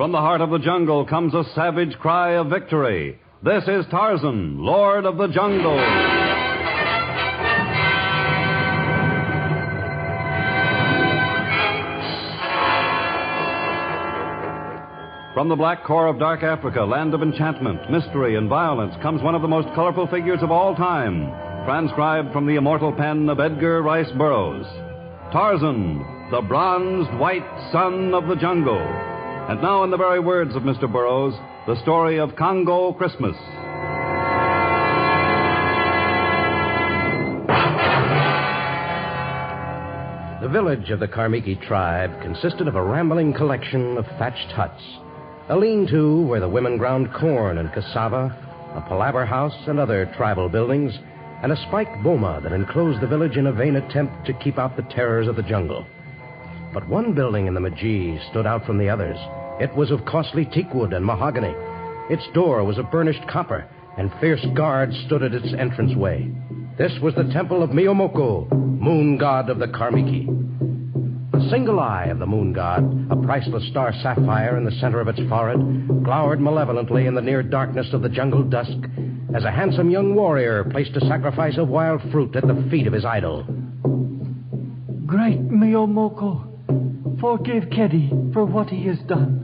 From the heart of the jungle comes a savage cry of victory. This is Tarzan, Lord of the Jungle. From the black core of dark Africa, land of enchantment, mystery, and violence, comes one of the most colorful figures of all time, transcribed from the immortal pen of Edgar Rice Burroughs. Tarzan, the bronzed white son of the jungle. And now, in the very words of Mr. Burroughs, the story of Congo Christmas. The village of the Karmiki tribe consisted of a rambling collection of thatched huts, a lean-to where the women ground corn and cassava, a palaver house and other tribal buildings, and a spiked boma that enclosed the village in a vain attempt to keep out the terrors of the jungle. But one building in the Majee stood out from the others. It was of costly teakwood and mahogany. Its door was of burnished copper, and fierce guards stood at its entranceway. This was the temple of Miyomoko, moon god of the Karmiki. The single eye of the moon god, a priceless star sapphire in the center of its forehead, glowered malevolently in the near darkness of the jungle dusk as a handsome young warrior placed a sacrifice of wild fruit at the feet of his idol. Great Miyomoko, forgive Kedi for what he has done.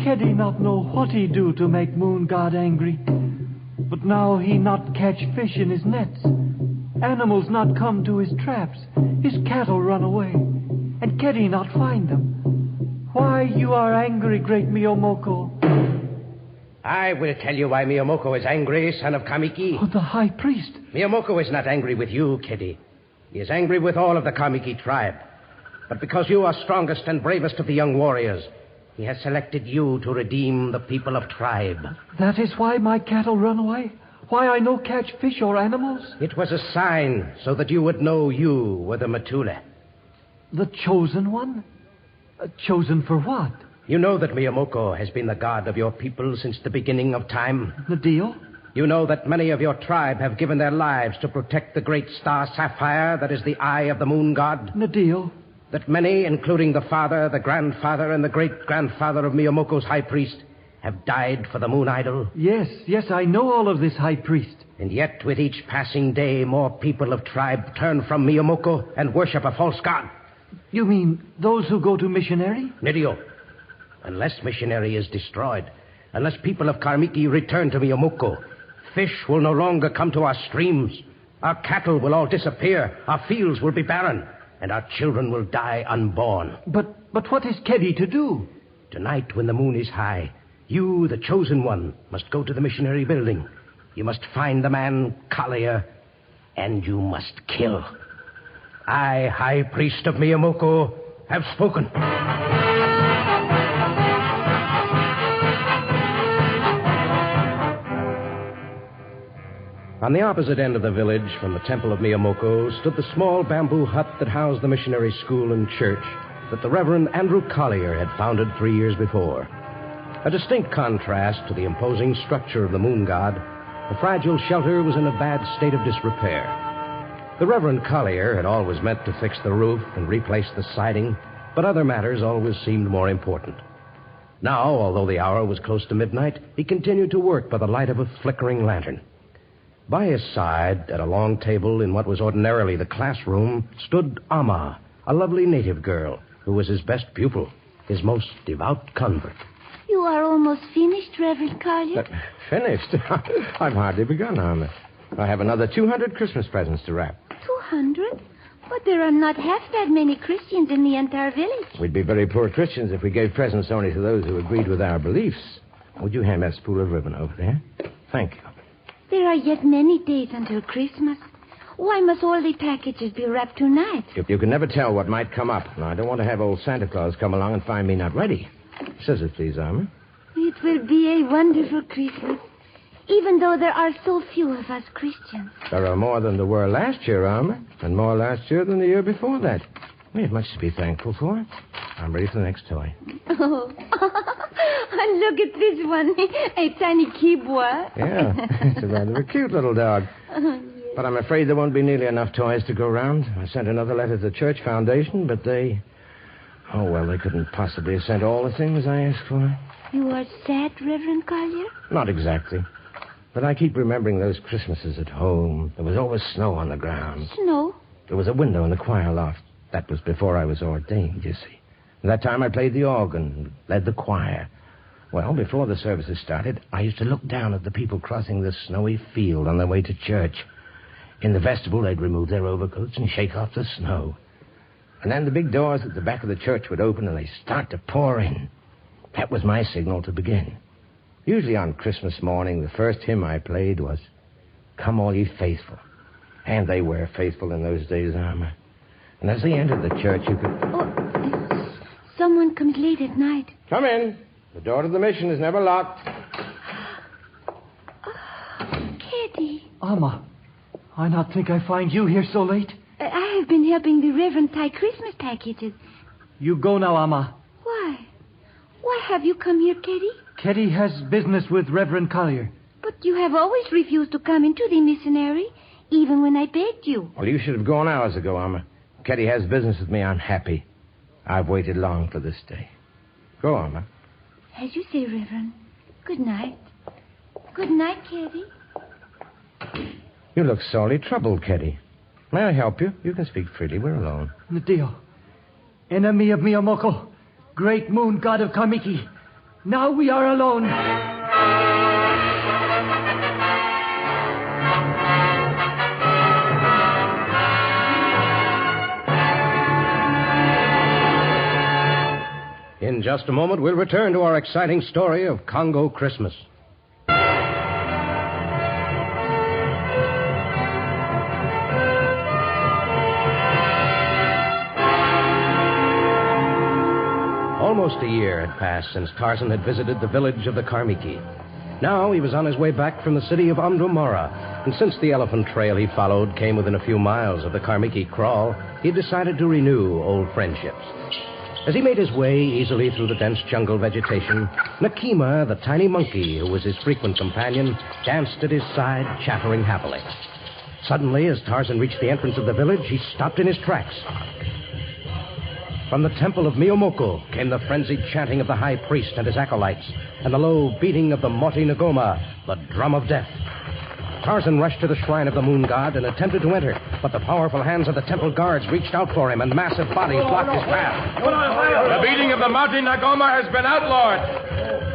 Kedi not know what he do to make moon god angry, but now he not catch fish in his nets. Animals not come to his traps. His cattle run away, and Kedi not find them. Why you are angry, great Miyomoko? I will tell you why Miyomoko is angry, son of Kamiki. Oh, the high priest. Miyomoko is not angry with you, Kedi. He is angry with all of the Kamiki tribe. But because you are strongest and bravest of the young warriors, he has selected you to redeem the people of tribe. That is why my cattle run away? Why I no catch fish or animals? It was a sign so that you would know you were the Matule. The chosen one? Chosen for what? You know that Miyomoko has been the god of your people since the beginning of time. The deal? You know that many of your tribe have given their lives to protect the great star sapphire that is the eye of the moon god. The deal? That many, including the father, the grandfather, and the great-grandfather of Miyomoko's high priest, have died for the moon idol? Yes, I know all of this, high priest. And yet, with each passing day, more people of tribe turn from Miyomoko and worship a false god. You mean those who go to missionary? Nidio, unless missionary is destroyed, unless people of Karmiki return to Miyomoko, fish will no longer come to our streams. Our cattle will all disappear. Our fields will be barren. And our children will die unborn. But what is Kedi to do? Tonight, when the moon is high, you, the chosen one, must go to the missionary building. You must find the man Collier, and you must kill. I, high priest of Miyomoko, have spoken. On the opposite end of the village from the temple of Miyomoko stood the small bamboo hut that housed the missionary school and church that the Reverend Andrew Collier had founded 3 years before. A distinct contrast to the imposing structure of the moon god, the fragile shelter was in a bad state of disrepair. The Reverend Collier had always meant to fix the roof and replace the siding, but other matters always seemed more important. Now, although the hour was close to midnight, he continued to work by the light of a flickering lantern. By his side, at a long table in what was ordinarily the classroom, stood Amma, a lovely native girl who was his best pupil, his most devout convert. You are almost finished, Reverend Collier. Finished? I've hardly begun, Amma. I have another 200 Christmas presents to wrap. 200? But there are not half that many Christians in the entire village. We'd be very poor Christians if we gave presents only to those who agreed with our beliefs. Would you hand that spool of ribbon over there? Thank you. There are yet many days until Christmas. Why must all the packages be wrapped tonight? You can never tell what might come up. Now, I don't want to have old Santa Claus come along and find me not ready. Scissors, please, Alma. It will be a wonderful Christmas, even though there are so few of us Christians. There are more than there were last year, Alma, and more last year than the year before that. We have much to be thankful for. I'm ready for the next toy. Oh, and look at this one, a tiny kibwa. Yeah, it's a rather cute little dog. Yes. But I'm afraid there won't be nearly enough toys to go round. I sent another letter to the Church Foundation, but they Oh, well, they couldn't possibly have sent all the things I asked for. You are sad, Reverend Collier? Not exactly. But I keep remembering those Christmases at home. There was always snow on the ground. Snow? There was a window in the choir loft. That was before I was ordained, you see. And that time I played the organ, led the choir. Well, before the services started, I used to look down at the people crossing the snowy field on their way to church. In the vestibule, they'd remove their overcoats and shake off the snow. And then the big doors at the back of the church would open and they'd start to pour in. That was my signal to begin. Usually on Christmas morning, the first hymn I played was, "Come All Ye Faithful." And they were faithful in those days, Alma. And as they entered the church, you could... Oh, someone comes late at night. Come in. The door to the mission is never locked. Kitty. Alma, I not think I find you here so late. I have been helping the Reverend tie Christmas packages. You go now, Alma. Why? Why have you come here, Kitty? Kitty has business with Reverend Collier. But you have always refused to come into the missionary, even when I begged you. Well, you should have gone hours ago, Alma. Ketty has business with me. I'm happy. I've waited long for this day. Go, Alma. As you say, Reverend. Good night. Good night, Kitty. You look sorely troubled, Ketty. May I help you? You can speak freely. We're alone. Nadio, enemy of Miyamoko, great moon god of Kamiki. Now we are alone. In just a moment, we'll return to our exciting story of Congo Christmas. Almost a year had passed since Tarzan had visited the village of the Karmiki. Now he was on his way back from the city of Amdumara, and since the elephant trail he followed came within a few miles of the Karmiki kraal, he decided to renew old friendships. As he made his way easily through the dense jungle vegetation, Nakima, the tiny monkey who was his frequent companion, danced at his side, chattering happily. Suddenly, as Tarzan reached the entrance of the village, he stopped in his tracks. From the temple of Miyomoko came the frenzied chanting of the high priest and his acolytes, and the low beating of the Moti Ngoma, the drum of death. Tarzan rushed to the shrine of the moon god and attempted to enter, but the powerful hands of the temple guards reached out for him, and massive bodies blocked his path. The beating of the Moti Ngoma has been outlawed,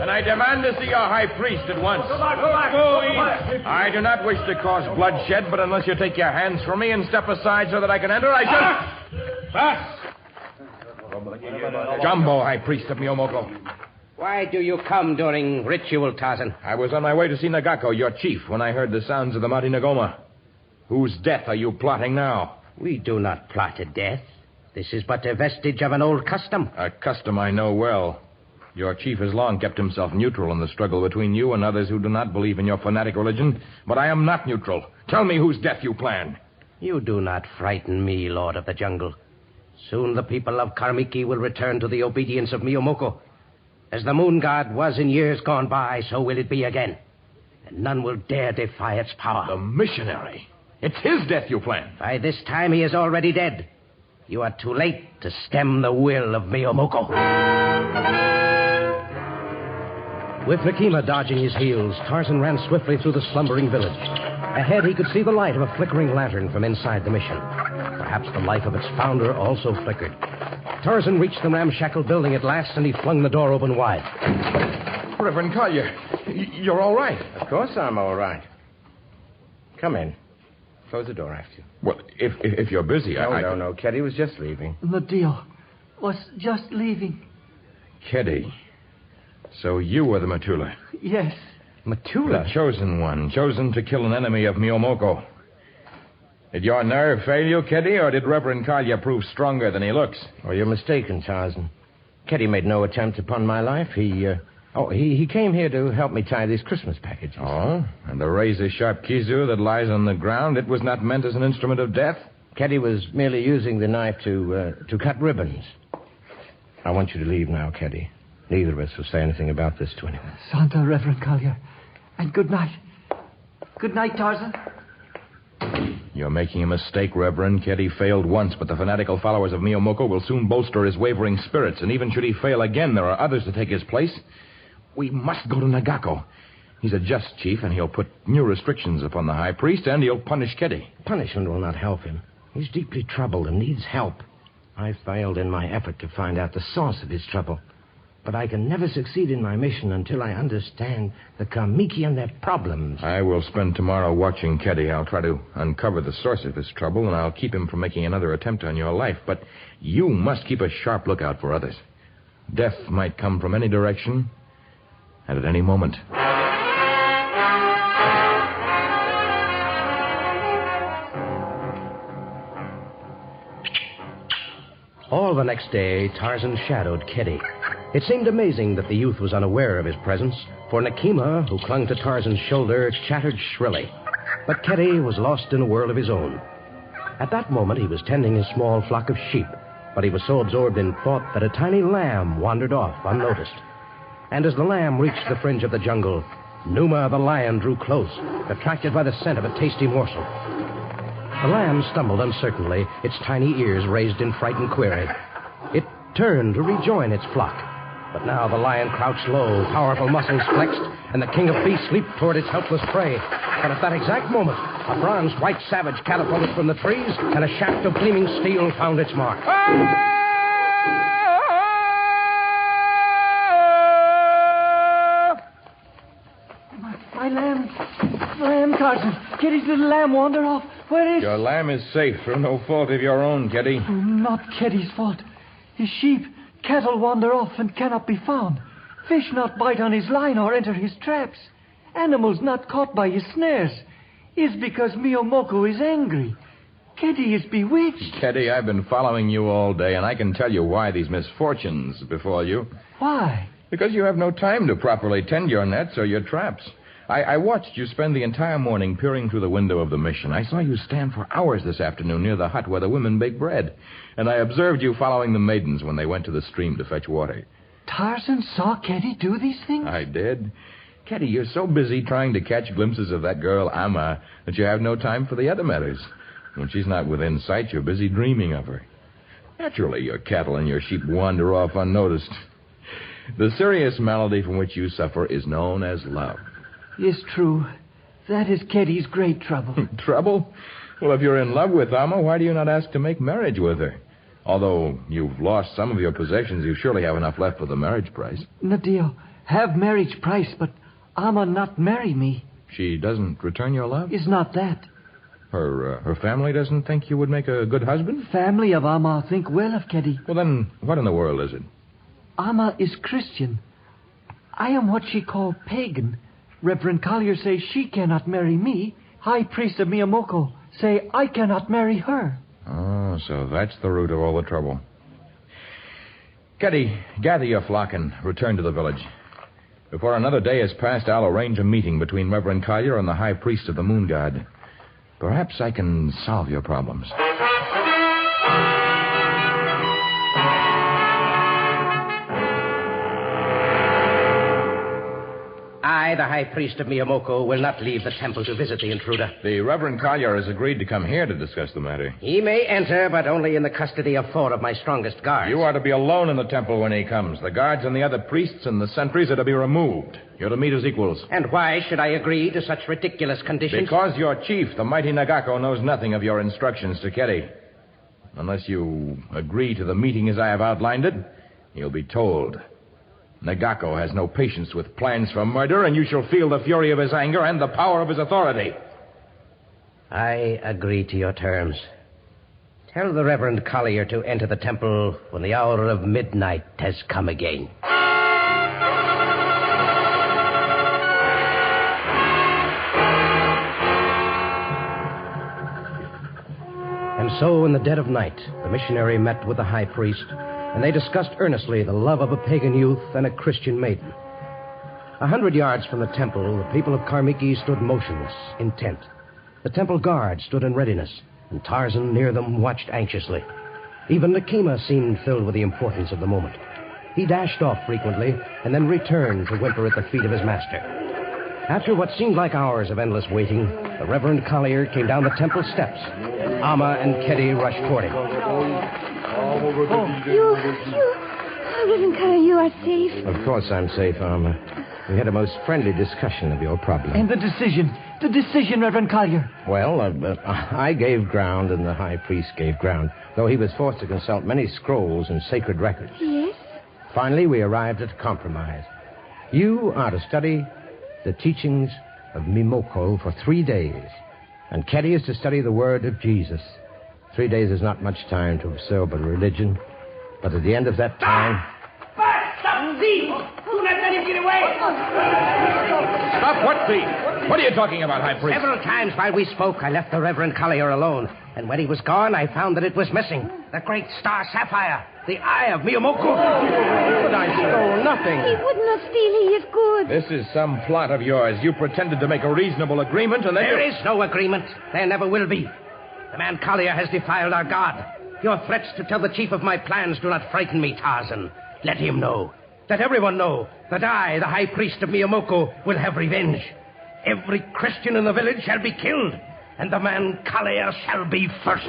and I demand to see your high priest at once. I do not wish to cause bloodshed, but unless you take your hands from me and step aside so that I can enter, I shall... Pass! Jumbo, high priest of Miyomoko. Why do you come during ritual, Tarzan? I was on my way to see Nagako, your chief, when I heard the sounds of the Moti Ngoma. Whose death are you plotting now? We do not plot a death. This is but a vestige of an old custom. A custom I know well. Your chief has long kept himself neutral in the struggle between you and others who do not believe in your fanatic religion, but I am not neutral. Tell me whose death you plan. You do not frighten me, Lord of the Jungle. Soon the people of Karmiki will return to the obedience of Miyomoko. As the moon god was in years gone by, so will it be again. And none will dare defy its power. The missionary. It's his death you plan. By this time, he is already dead. You are too late to stem the will of Miyomoko. With Nakima dodging his heels, Tarzan ran swiftly through the slumbering village. Ahead, he could see the light of a flickering lantern from inside the mission. Perhaps the life of its founder also flickered. Tarzan reached the ramshackle building at last, and he flung the door open wide. Reverend Collier, you're all right. Of course I'm all right. Come in. Close the door after you. Well, if you're busy, No. Ketty was just leaving. Nadio was just leaving. Keddy. So you were the Matula. Yes. Matula? The chosen one, chosen to kill an enemy of Miyomoko. Did your nerve fail you, Keddy, or did Reverend Collier prove stronger than he looks? Oh, you're mistaken, Tarzan. Ketty made no attempt upon my life. He came here to help me tie these Christmas packages. Oh? And the razor-sharp kizu that lies on the ground, it was not meant as an instrument of death? Ketty was merely using the knife to cut ribbons. I want you to leave now, Ketty. Neither of us will say anything about this to anyone. Santa, Reverend Collier. And good night. Good night, Tarzan. You're making a mistake, Reverend. Keddy failed once, but the fanatical followers of Miyomoko will soon bolster his wavering spirits, and even should he fail again, there are others to take his place. We must go to Nagako. He's a just chief, and he'll put new restrictions upon the high priest, and he'll punish Keddy. Punishment will not help him. He's deeply troubled and needs help. I failed in my effort to find out the source of his trouble. But I can never succeed in my mission until I understand the Kamiki and their problems. I will spend tomorrow watching Keddy. I'll try to uncover the source of his trouble, and I'll keep him from making another attempt on your life. But you must keep a sharp lookout for others. Death might come from any direction and at any moment. All the next day, Tarzan shadowed Keddy. It seemed amazing that the youth was unaware of his presence, for Nakima, who clung to Tarzan's shoulder, chattered shrilly. But Keddy was lost in a world of his own. At that moment, he was tending his small flock of sheep, but he was so absorbed in thought that a tiny lamb wandered off unnoticed. And as the lamb reached the fringe of the jungle, Numa the lion drew close, attracted by the scent of a tasty morsel. The lamb stumbled uncertainly, its tiny ears raised in frightened query. It turned to rejoin its flock. But now the lion crouched low, powerful muscles flexed, and the king of beasts leaped toward its helpless prey. But at that exact moment, a bronze white savage catapulted from the trees, and a shaft of gleaming steel found its mark. My lamb, Tarzan. Keddy's little lamb wandered off. Where is... Your lamb is safe through no fault of your own, Keddy. Oh, not Keddy's fault. His sheep, cattle wander off and cannot be found. Fish not bite on his line or enter his traps. Animals not caught by his snares. Is because Miyomoko is angry. Keddy is bewitched. Keddy, I've been following you all day, and I can tell you why these misfortunes befall you. Why? Because you have no time to properly tend your nets or your traps. I watched you spend the entire morning peering through the window of the mission. I saw you stand for hours this afternoon near the hut where the women bake bread. And I observed you following the maidens when they went to the stream to fetch water. Tarzan saw Keddy do these things? I did. Keddy, you're so busy trying to catch glimpses of that girl, Amma, that you have no time for the other matters. When she's not within sight, you're busy dreaming of her. Naturally, your cattle and your sheep wander off unnoticed. The serious malady from which you suffer is known as love. Yes, true. That is Keddy's great trouble. Trouble? Well, if you're in love with Amma, why do you not ask to make marriage with her? Although you've lost some of your possessions, you surely have enough left for the marriage price. Nadio, have marriage price, but Amma not marry me. She doesn't return your love? Is not that. Her family doesn't think you would make a good husband? Family of Amma think well of Keddy. Well, then, what in the world is it? Amma is Christian. I am what she call pagan. Reverend Collier says she cannot marry me. High priest of Miyomoko say I cannot marry her. Oh, so that's the root of all the trouble. Keddy, gather your flock and return to the village. Before another day has passed, I'll arrange a meeting between Reverend Collier and the high priest of the moon god. Perhaps I can solve your problems. I, the high priest of Miyomoko, will not leave the temple to visit the intruder. The Reverend Collier has agreed to come here to discuss the matter. He may enter, but only in the custody of 4 of my strongest guards. You are to be alone in the temple when he comes. The guards and the other priests and the sentries are to be removed. You're to meet as equals. And why should I agree to such ridiculous conditions? Because your chief, the mighty Nagako, knows nothing of your instructions to Keddy. Unless you agree to the meeting as I have outlined it, you'll be told. Nagako has no patience with plans for murder, and you shall feel the fury of his anger and the power of his authority. I agree to your terms. Tell the Reverend Collier to enter the temple when the hour of midnight has come again. And so, in the dead of night, the missionary met with the high priest, and they discussed earnestly the love of a pagan youth and a Christian maiden. 100 yards from the temple, the people of Karmiki stood motionless, intent. The temple guard stood in readiness, and Tarzan near them watched anxiously. Even Nakima seemed filled with the importance of the moment. He dashed off frequently, and then returned to whimper at the feet of his master. After what seemed like hours of endless waiting, the Reverend Collier came down the temple steps. Amma and Keddy rushed toward him. Reverend Collier, you are safe. Of course I'm safe, Amma. We had a most friendly discussion of your problem. And the decision, Reverend Collier. Well, I gave ground and the high priest gave ground, though he was forced to consult many scrolls and sacred records. Yes? Finally, we arrived at a compromise. You are to study the teachings of Mimoko for 3 days, and Keddy is to study the word of Jesus. 3 days is not much time to absorb a religion, but at the end of that time... Stop, thief! Do not let him get away! Stop what thief? What are you talking about, High Priest? Several times while we spoke, I left the Reverend Collier alone. And when he was gone, I found that it was missing. The great star sapphire. The eye of Miyamoko. But I stole nothing. He would not steal. He is good. This is some plot of yours. You pretended to make a reasonable agreement, and then There is no agreement. There never will be. The man Collier has defiled our God. Your threats to tell the chief of my plans do not frighten me, Tarzan. Let him know. Let everyone know that I, the high priest of Miyamoko, will have revenge. Every Christian in the village shall be killed, and the man Collier shall be first.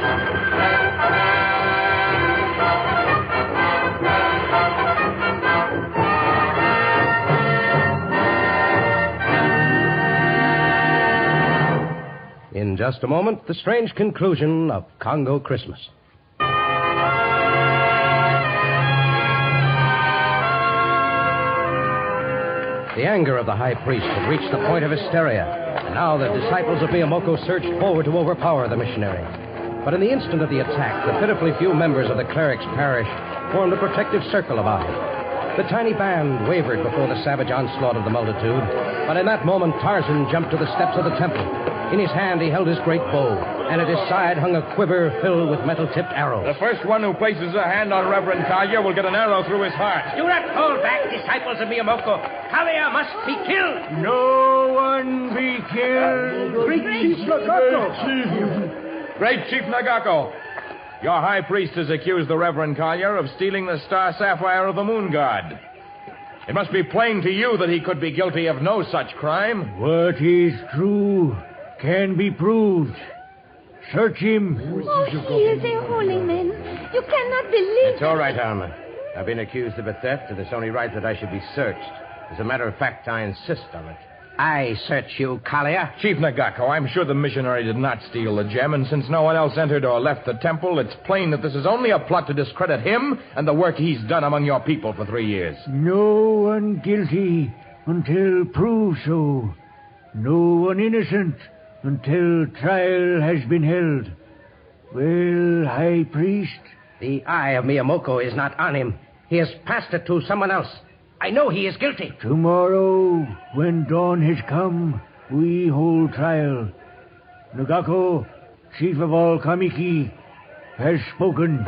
In just a moment, the strange conclusion of Congo Christmas. The anger of the high priest had reached the point of hysteria, and now the disciples of Miyamoko surged forward to overpower the missionary. But in the instant of the attack, the pitifully few members of the cleric's parish formed a protective circle about him. The tiny band wavered before the savage onslaught of the multitude, but in that moment Tarzan jumped to the steps of the temple. In his hand he held his great bow, and at his side hung a quiver filled with metal-tipped arrows. the first one who places a hand on Reverend Collier will get an arrow through his heart. Do not hold back, disciples of Miyamoko. Collier must be killed. No one be killed. Great Chief Nagako, your high priest has accused the Reverend Collier of stealing the star sapphire of the moon god. It must be plain to you that he could be guilty of no such crime. What is true can be proved. Search him. Oh, he is a holy man. You cannot believe It's all right, Alma. I've been accused of a theft, and it's only right that I should be searched. As a matter of fact, I insist on it. I search you, Collier. Chief Nagako, I'm sure the missionary did not steal the gem, and since no one else entered or left the temple, it's plain that this is only a plot to discredit him and the work he's done among your people for 3 years. No one guilty until proved so. No one innocent until trial has been held. Well, High Priest? The eye of Miyamoko is not on him. He has passed it to someone else. I know he is guilty. Tomorrow, when dawn has come, we hold trial. Nagako, chief of all Kamiki, has spoken.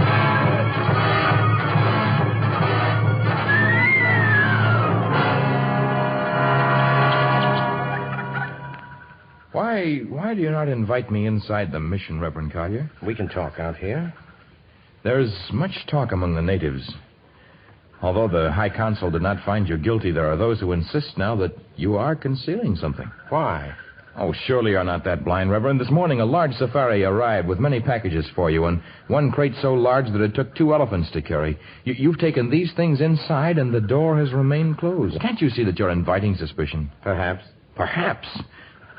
Why do you not invite me inside the mission, Reverend Collier? We can talk out here. There's much talk among the natives. Although the High Council did not find you guilty, there are those who insist now that you are concealing something. Why? Oh, surely you're not that blind, Reverend. This morning a large safari arrived with many packages for you, and one crate so large that it took 2 elephants to carry. You've taken these things inside, and the door has remained closed. Can't you see that you're inviting suspicion? Perhaps. Perhaps.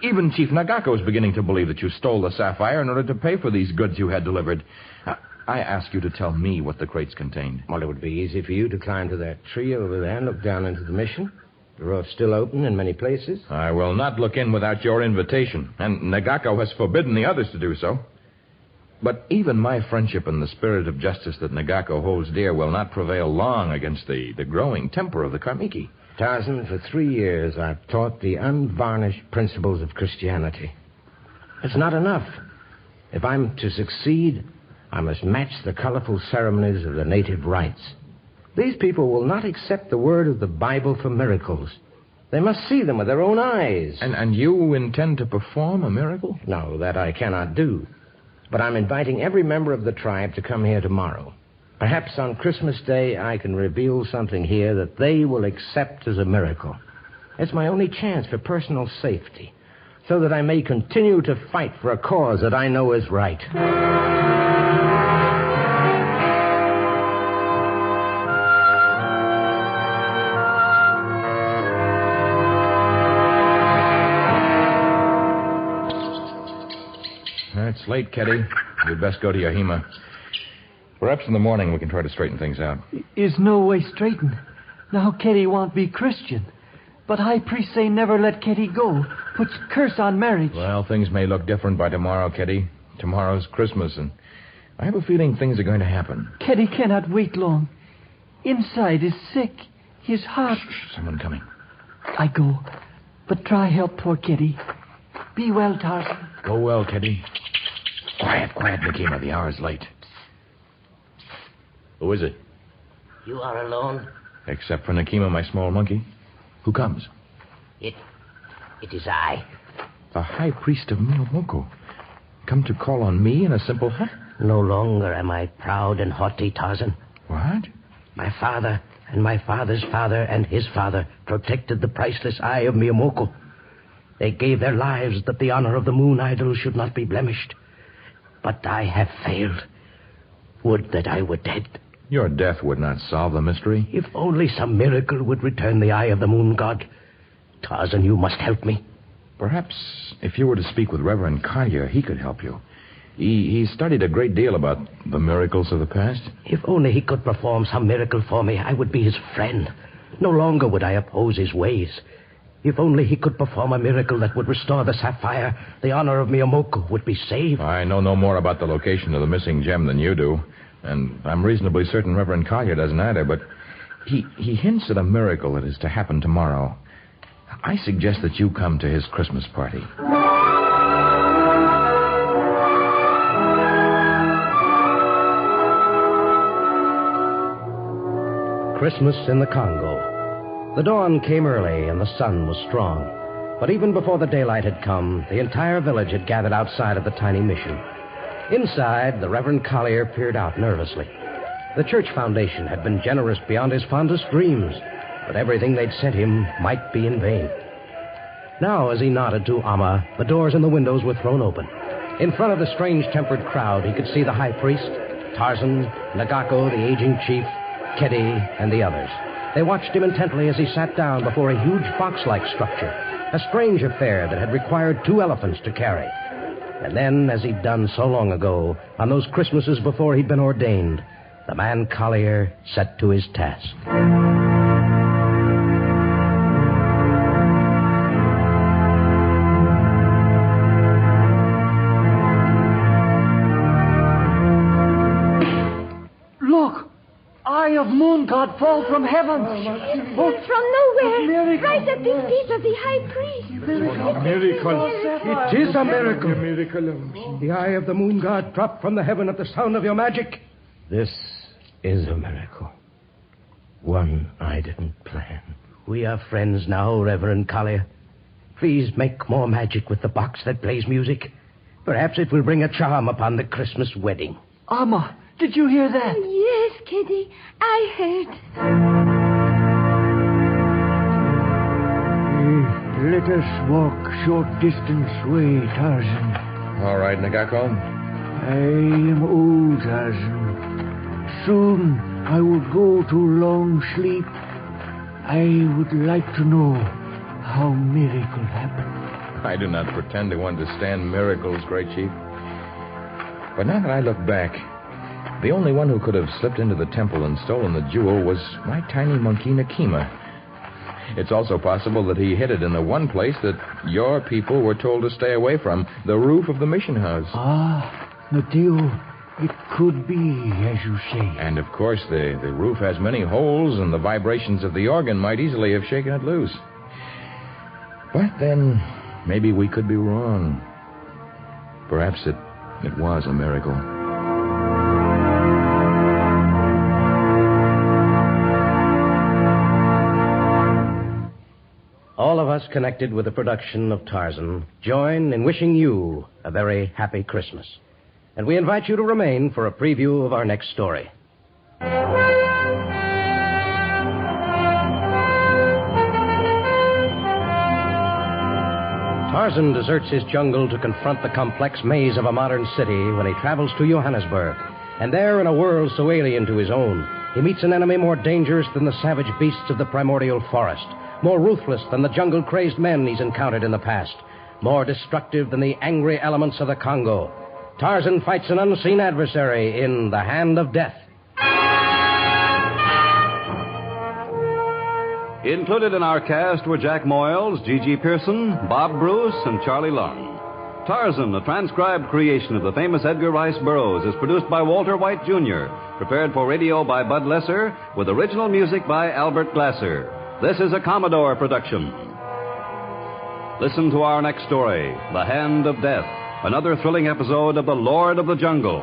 Even Chief Nagako is beginning to believe that you stole the sapphire in order to pay for these goods you had delivered. I ask you to tell me what the crates contained. Well, it would be easy for you to climb to that tree over there and look down into the mission. The roof's still open in many places. I will not look in without your invitation, and Nagako has forbidden the others to do so. But even my friendship and the spirit of justice that Nagako holds dear will not prevail long against the growing temper of the Karmiki. Tarzan, for 3 years I've taught the unvarnished principles of Christianity. It's not enough. If I'm to succeed, I must match the colorful ceremonies of the native rites. These people will not accept the word of the Bible for miracles. They must see them with their own eyes. And you intend to perform a miracle? No, that I cannot do. But I'm inviting every member of the tribe to come here tomorrow. Perhaps on Christmas Day I can reveal something here that they will accept as a miracle. It's my only chance for personal safety, so that I may continue to fight for a cause that I know is right. It's late, Ketty. You'd best go to Yahima. Perhaps in the morning we can try to straighten things out. Is no way straightened. Now Ketty won't be Christian. But high priest say never let Ketty go. Puts curse on marriage. Well, things may look different by tomorrow, Ketty. Tomorrow's Christmas, and I have a feeling things are going to happen. Ketty cannot wait long. Inside is sick. His heart... Shh, someone coming. I go. But try help poor Ketty. Be well, Tarzan. Go well, Ketty. Quiet, Nakima. The hour's late. Who is it? You are alone? Except for Nakima, my small monkey. Who comes? It is I. The high priest of Miyomoko. Come to call on me in a simple hut? No longer am I proud and haughty, Tarzan. What? My father and my father's father and his father protected the priceless eye of Miyomoko. They gave their lives that the honor of the moon idol should not be blemished. But I have failed. Would that I were dead. Your death would not solve the mystery. If only some miracle would return the eye of the moon god. Tarzan, you must help me. Perhaps if you were to speak with Reverend Collier, he could help you. He studied a great deal about the miracles of the past. If only he could perform some miracle for me, I would be his friend. No longer would I oppose his ways. If only he could perform a miracle that would restore the sapphire, the honor of Miyomoko would be saved. I know no more about the location of the missing gem than you do. And I'm reasonably certain Reverend Collier doesn't either, but he hints at a miracle that is to happen tomorrow. I suggest that you come to his Christmas party. Christmas in the Congo. The dawn came early and the sun was strong. But even before the daylight had come, the entire village had gathered outside of the tiny mission. Inside, the Reverend Collier peered out nervously. The church foundation had been generous beyond his fondest dreams, but everything they'd sent him might be in vain. Now, as he nodded to Amma, the doors and the windows were thrown open. In front of the strange-tempered crowd, he could see the high priest, Tarzan, Nagako, the aging chief, Ketty, and the others. They watched him intently as he sat down before a huge box-like structure, a strange affair that had required 2 elephants to carry. And then, as he'd done so long ago, on those Christmases before he'd been ordained, the man Collier set to his task. Look! Eye of moon god fall from heaven. From nowhere. Right at the feet of the high priest. Miracle. It is a miracle. The eye of the moon god dropped from the heaven at the sound of your magic. This is a miracle. One I didn't plan. We are friends now, Reverend Collier. Please make more magic with the box that plays music. Perhaps it will bring a charm upon the Christmas wedding. Amma, did you hear that? Yes, Kitty, I heard. Let us walk short distance way, Tarzan. All right, Nagako. I am old, Tarzan. Soon I will go to long sleep. I would like to know how miracle happened. I do not pretend to understand miracles, Great Chief. But now that I look back, the only one who could have slipped into the temple and stolen the jewel was my tiny monkey, Nakima. It's also possible that he hid it in the one place that your people were told to stay away from, the roof of the mission house. Ah, Mateo, it could be as you say. And, of course, the roof has many holes, and the vibrations of the organ might easily have shaken it loose. But then, maybe we could be wrong. Perhaps it was a miracle. All of us connected with the production of Tarzan join in wishing you a very happy Christmas. And we invite you to remain for a preview of our next story. Tarzan deserts his jungle to confront the complex maze of a modern city when he travels to Johannesburg. And there, in a world so alien to his own, he meets an enemy more dangerous than the savage beasts of the primordial forest, more ruthless than the jungle-crazed men he's encountered in the past, more destructive than the angry elements of the Congo. Tarzan fights an unseen adversary in The Hand of Death. Included in our cast were Jack Moyles, G.G. Pearson, Bob Bruce, and Charlie Lung. Tarzan, a transcribed creation of the famous Edgar Rice Burroughs, is produced by Walter White, Jr., prepared for radio by Bud Lesser, with original music by Albert Glasser. This is a Commodore production. Listen to our next story, The Hand of Death, another thrilling episode of The Lord of the Jungle.